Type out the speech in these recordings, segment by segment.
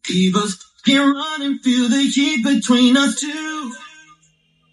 Keep us can run and feel the heat between us two.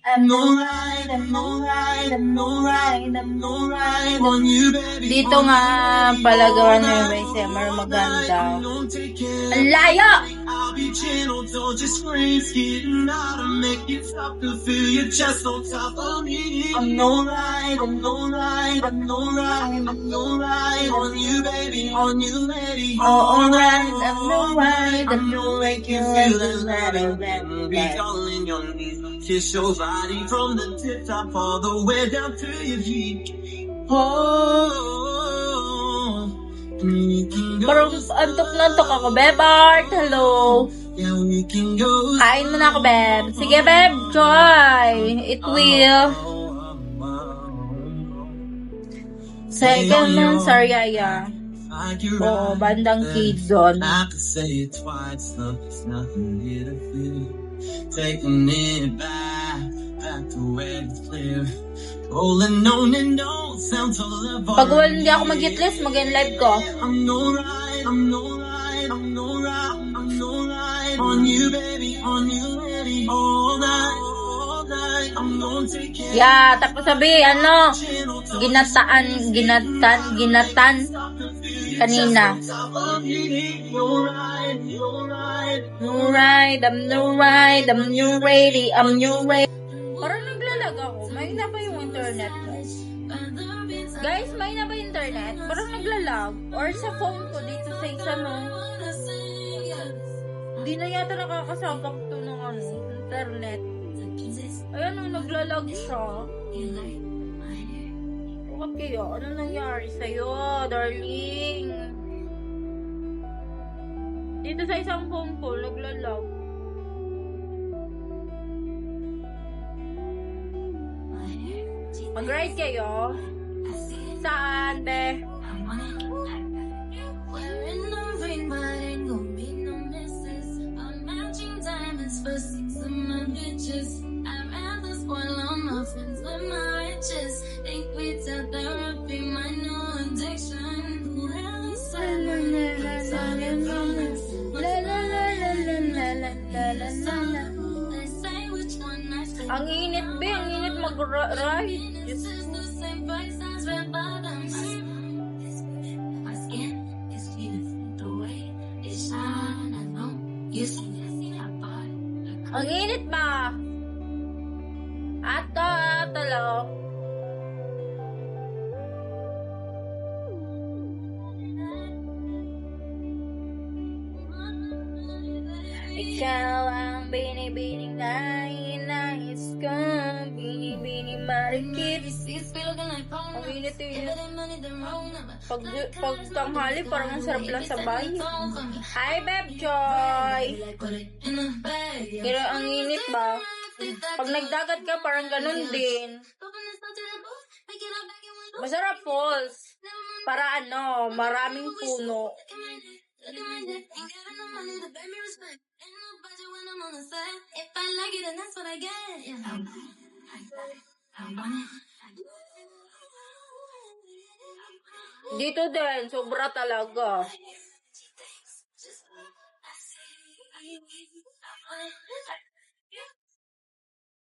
I'm alright, I'm alright, I'm alright, I'm alright on you, baby. Dito nga palagawa na yung ASMR maganda. Ang layo! I'll be gentle, don't just scream, getting out and make it stop to feel your chest on top of me. I'm alright, I'm alright, I'm alright, I'm alright on you, baby, on you, lady. Alright, I'm alright, I'm alright, You feel the letter, be calling your knees. Kiss your body from the tip top all the way down to your feet. Oh, we can go. Parang antok na antok ako, Beb Art. Hello. Yeah, we can go. Kain mo na ako, Beb. Sige, Beb. Joy. It will. Second man, Sariaya. Oo, bandang kids doon. I could say it twice, it's nothing here to feel. Taking it back to where it's clear. Rolling on and on, sounds all about. Pag hindi ako mag-hitlist, mag-live ko. I'm alright, I'm alright, I'm alright, I'm alright on you, baby, on you, lady, all night, all night. I'm gonna take care. Yeah, tapos sabi, ginatan. Kanina. Alright, I'm alright, I'm new ready, I'm new ready. Parang naglalag ako. May na ba yung internet mo? Guys, may na ba yung internet? Parang naglalag. Or sa phone ko dito sa isa Hindi na yata nakakasagap to ng internet. Ayan, naglalag siya. Bakit kaya? Ano nangyari sa'yo, darling? Dito sa isang phone ko, naglalag. Mag-ride kayo? Saan, be? Ang init, be. Ang init mag-ride. Ang init ba? Atalo. Ikaw ang binibining nais ko, binibining marikit. Ang init eh. Pag tanghali, parang ang sarap lang sa bahay. Hi, Beb Joy! Pero ang init ba? Pag nagdagat ka, parang ganun din. Masarap falls. Para maraming puno. Dito din, sobra talaga.